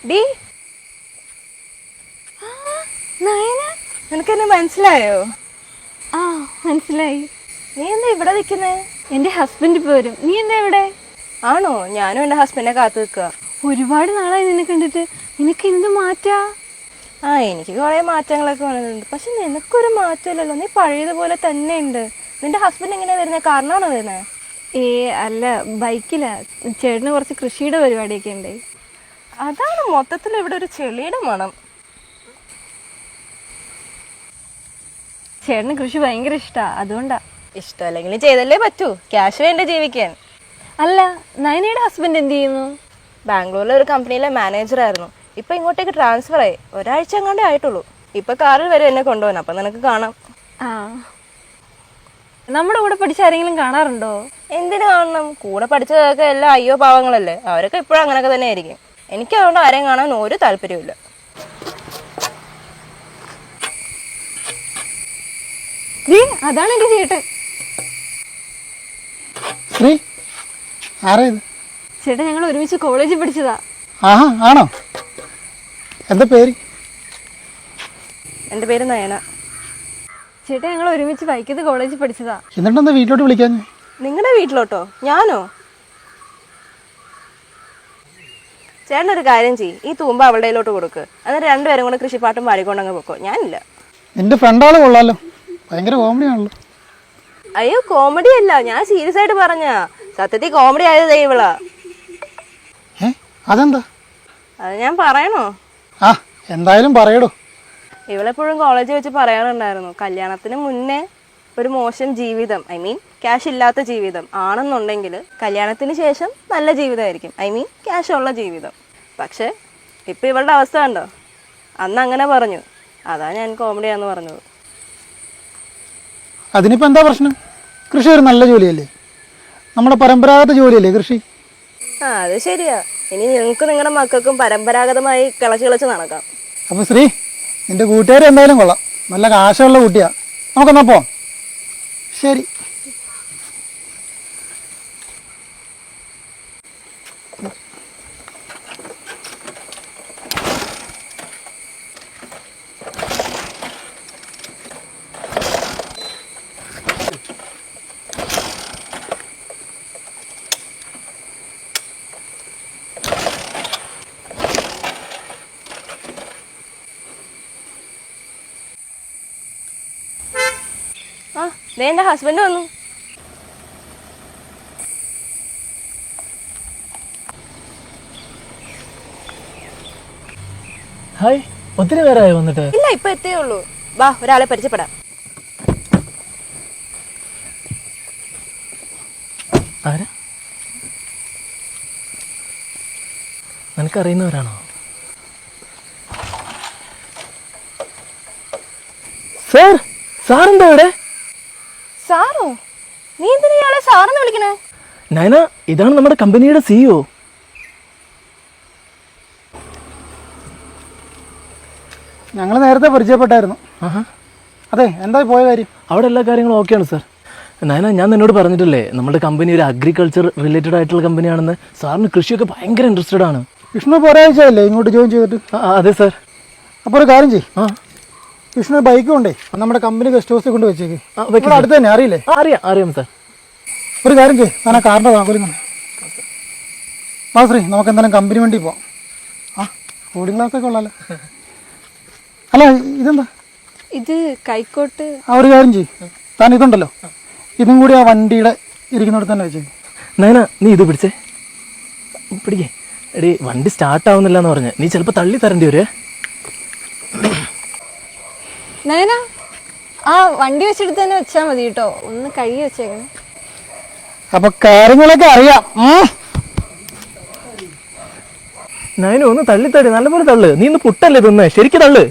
D Nayana, നിനക്കെന്നെ മനസ്സിലായോ? ആ മനസ്സിലായി. നീ എന്താ ഇവിടെ നിൽക്കുന്നേ? എൻ്റെ ഹസ്ബൻഡ് ഇപ്പോൾ വരും. നീ എന്താ ഇവിടെ? ആണോ? ഞാനും എൻ്റെ ഹസ്ബൻഡിനെ കാത്തു നിൽക്കുക. ഒരുപാട് നാളായി നിന്നെ കണ്ടിട്ട്. നിനക്ക് എന്ത് മാറ്റാ? എനിക്ക് കുറേ മാറ്റങ്ങളൊക്കെ വന്നിട്ടുണ്ട്. പക്ഷെ നിനക്കൊരു മാറ്റമില്ലല്ലോ, നീ പഴയതുപോലെ തന്നെ ഉണ്ട്. നിന്റെ ഹസ്ബൻഡ് എങ്ങനെയാ വരുന്നത്? കാരണമാണോ വരുന്നത്? അല്ല, ബൈക്കിലാ. ചേട്ടന് കുറച്ച് കൃഷിയുടെ പരിപാടിയൊക്കെ ഉണ്ട്. അതാണ് മൊത്തത്തിൽ ഇവിടെ ഒരു ചെളിയുടെ മണം. ചേട്ടന് കൃഷി ഭയങ്കര ഇഷ്ടമാണ്, അതുകൊണ്ടാ. ഇഷ്ടമല്ലെങ്കിലും ചെയ്തല്ലേ പറ്റൂ, ക്യാഷ് വേണ്ടേ ജീവിക്കാൻ. അല്ല, നയനയുടെ ഹസ്ബൻഡ് എന്ത് ചെയ്യുന്നു? ബാംഗ്ലൂരിലെ ഒരു കമ്പനിയിലെ മാനേജറായിരുന്നു. ഇപ്പൊ ഇങ്ങോട്ടേക്ക് ട്രാൻസ്ഫർ ആയി. ഒരാഴ്ച എങ്ങാണ്ടേ ആയിട്ടുള്ളൂ. ഇപ്പൊ കാറിൽ വരെ എന്നെ കൊണ്ടുപോകാൻ. അപ്പൊ നിനക്ക് കാണാം. ആ, നമ്മുടെ കൂടെ പഠിച്ച ആരെങ്കിലും കാണാറുണ്ടോ? എന്തിനു കാണണം? കൂടെ പഠിച്ചതൊക്കെ എല്ലാം അയ്യോ പാവങ്ങളല്ലേ. അവരൊക്കെ ഇപ്പോഴും അങ്ങനെയൊക്കെ തന്നെ ആയിരിക്കും. എനിക്ക് അതുകൊണ്ട് ആരെയും കാണാൻ ഒരു താല്പര്യമില്ല. അതാണ് എന്റെ ചേട്ടൻ. ചേട്ടൻ ഞങ്ങൾ ഒരുമിച്ച് കോളേജിൽ പഠിച്ചതാ. ആണോ? എന്താ പേര്? എൻ്റെ പേര് നയന. ചേട്ടൻ ഞങ്ങൾ ഒരുമിച്ച് വൈക്കത്ത് കോളേജിൽ പഠിച്ചതാ. എന്നിട്ടെന്താ വീട്ടിലോട്ട് വിളിക്കാൻ? നിങ്ങളുടെ വീട്ടിലോട്ടോ? ഞാനോ? ചേട്ടനൊരു കാര്യം ചെയ്യ്, ഈ തൂമ്പ അവളുടെ കയ്യിലോട്ട് കൊടുക്ക്. എന്നിട്ട് രണ്ടുപേരും കൂടെ കൃഷിപ്പാട്ടും പാടിക്കൊണ്ടങ്ങ് പൊക്കോ. ഞാനില്ല. നിന്റെ ഫ്രണ്ടാള് കൊള്ളാലോ, ഭയങ്കര കോമഡി ആണല്ലോ. അയ്യോ, കോമഡി അല്ല, ഞാൻ സീരിയസ് ആയിട്ട് പറഞ്ഞ. സത്യത്തിൽ കോമഡി ആയത് ഇവളാ. അതെന്താ? അത് ഞാൻ പറയണോ? എന്തായാലും പറയടോ. ഇവളെപ്പോഴും കോളേജിൽ വെച്ച് പറയാറുണ്ടായിരുന്നു, കല്യാണത്തിന് മുന്നേ ഒരു മോശം ജീവിതം, ഐ മീൻ ക്യാഷ് ഇല്ലാത്ത ജീവിതം ആണെന്നുണ്ടെങ്കിൽ കല്യാണത്തിന് ശേഷം നല്ല ജീവിതമായിരിക്കും, ഐ മീൻ ക്യാഷ് ഉള്ള ജീവിതം. പക്ഷെ ഇപ്പം ഇവളുടെ അവസ്ഥ കണ്ടോ? അന്ന് അങ്ങനെ പറഞ്ഞു, അതാ ഞാൻ കോമഡിയാന്ന് പറഞ്ഞത്. അതിനിപ്പോൾ എന്താ പ്രശ്നം? കൃഷി ഒരു നല്ല ജോലിയല്ലേ, നമ്മുടെ പരമ്പരാഗത ജോലിയല്ലേ കൃഷി. അത് ശരിയാ. ഇനി നിങ്ങൾക്ക് നിങ്ങളുടെ മക്കൾക്കും പരമ്പരാഗതമായി കിളച്ച് നടക്കാം. അപ്പോൾ ശ്രീ, നിന്റെ കൂട്ടുകാർ എന്തായാലും കൊള്ളാം, നല്ല കാശുള്ള കുട്ടിയാ. നമുക്കെന്നാ പോവാം. ശരി. ദേ എൻ്റെ ഹസ്ബൻഡ് വന്നു. ഹായ്, ഒത്തിരി പേരായോ വന്നിട്ട്? ഇല്ല, ഇപ്പൊ എത്തിയേ ഉള്ളൂ. വാ, ഒരാളെ പരിചയപ്പെടാം. ആരാ? നിനക്കറിയുന്നവരാണോ? സാർ, സാറെന്താ ഇവിടെ? സാറോ? നീ എന്തിനാ ഇയാളെ സാറെന്ന് വിളിക്കണേ? നയന, ഇതാണ് നമ്മുടെ കമ്പനിയുടെ CEO. ഞങ്ങൾ നേരത്തെ പരിചയപ്പെട്ടായിരുന്നു. അതെ, എന്താ പോയ കാര്യം? അവിടെ എല്ലാ കാര്യങ്ങളും ഓക്കെയാണ് സാർ. നയന, ഞാൻ നിന്നോട് പറഞ്ഞിട്ടില്ലേ നമ്മുടെ കമ്പനി ഒരു അഗ്രികൾച്ചർ റിലേറ്റഡ് ആയിട്ടുള്ള കമ്പനിയാണെന്ന്. സാറിന് കൃഷിയൊക്കെ ഭയങ്കര ഇൻട്രസ്റ്റഡ് ആണ്. വിഷ്ണു ഒരാഴ്ചയല്ലേ ഇങ്ങോട്ട് ജോയിൻ ചെയ്തിട്ട്? അതെ സാർ. അപ്പോൾ ഒരു കാര്യം ചെയ്യും, വിഷ്ണു ബൈക്ക് കൊണ്ടേ നമ്മുടെ കമ്പനി ഗസ്റ്റ് ഹൗസിൽ കൊണ്ട് വെച്ചേക്ക്. അടുത്ത് തന്നെ, അറിയില്ലേ? അറിയാം സാർ. ഒരു കാര്യം ചെയ്യും, ഞാൻ ആ കാറിൻ്റെ താക്കോലും ശ്രീ, നമുക്ക് എന്തായാലും കമ്പനി വണ്ടി പോവാം. കൂളിംഗ് ഗ്ലാസ് ഒക്കെ ഉള്ളല്ലോ. അല്ല, ഇതെന്താ? ഇത് കൈക്കോട്ട്. ഒരു കാര്യം ചെയ്യും, താൻ ഇതുണ്ടല്ലോ, ഇതും കൂടി ആ വണ്ടിയുടെ ഇരിക്കുന്നിടത്ത് തന്നെ വെച്ചേക്ക്. നയന, നീ ഇത് പിടിക്കേ. എടി, വണ്ടി സ്റ്റാർട്ട് ആവുന്നില്ല എന്ന് പറഞ്ഞ് നീ ചിലപ്പോൾ തള്ളി തരേണ്ടി വരുവേ. നയന, ആ വണ്ടി വെച്ചെടുത്ത് തന്നെ വെച്ചാൽ മതി കേട്ടോ, ഒന്ന് കഴുകി വെച്ചേക്കണം. അപ്പൊ കാര്യങ്ങളൊക്കെ അറിയാം. നയന, ഒന്ന് തള്ളി തള്ളി, നല്ലപോലെ തള്ളു. നീ ഇന്ന് പുട്ടല്ലേ തിന്നേ, ശരിക്കും തള്ളു.